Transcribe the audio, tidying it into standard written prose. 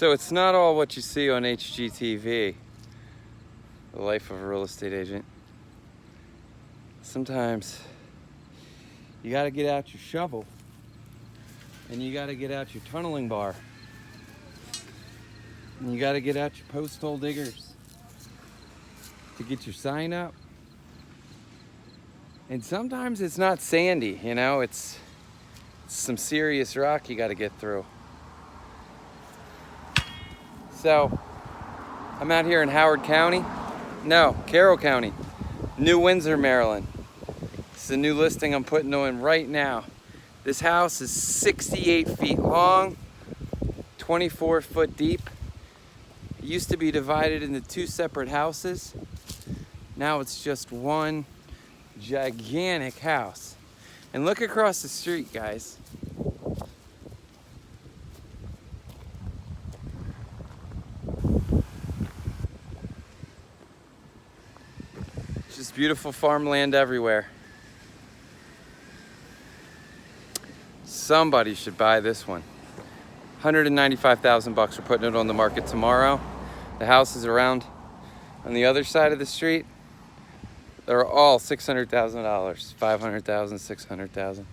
So it's not all what you see on HGTV, the life of a real estate agent. Sometimes you gotta get out your shovel and you gotta get out your tunneling bar and you gotta get out your post hole diggers to get your sign up. And sometimes it's not sandy, you know, it's some serious rock you gotta get through. So, I'm out here in Howard County. No, Carroll County. New Windsor, Maryland. This is a new listing I'm putting on right now. This house is 68 feet long, 24 foot deep. It used to be divided into two separate houses. Now it's just one gigantic house. And look across the street, guys. Just beautiful farmland everywhere. Somebody should buy this one. 195,000 bucks. We're putting it on the market tomorrow. The houses around on the other side of the street, they're all $600,000, 500,000, 600,000.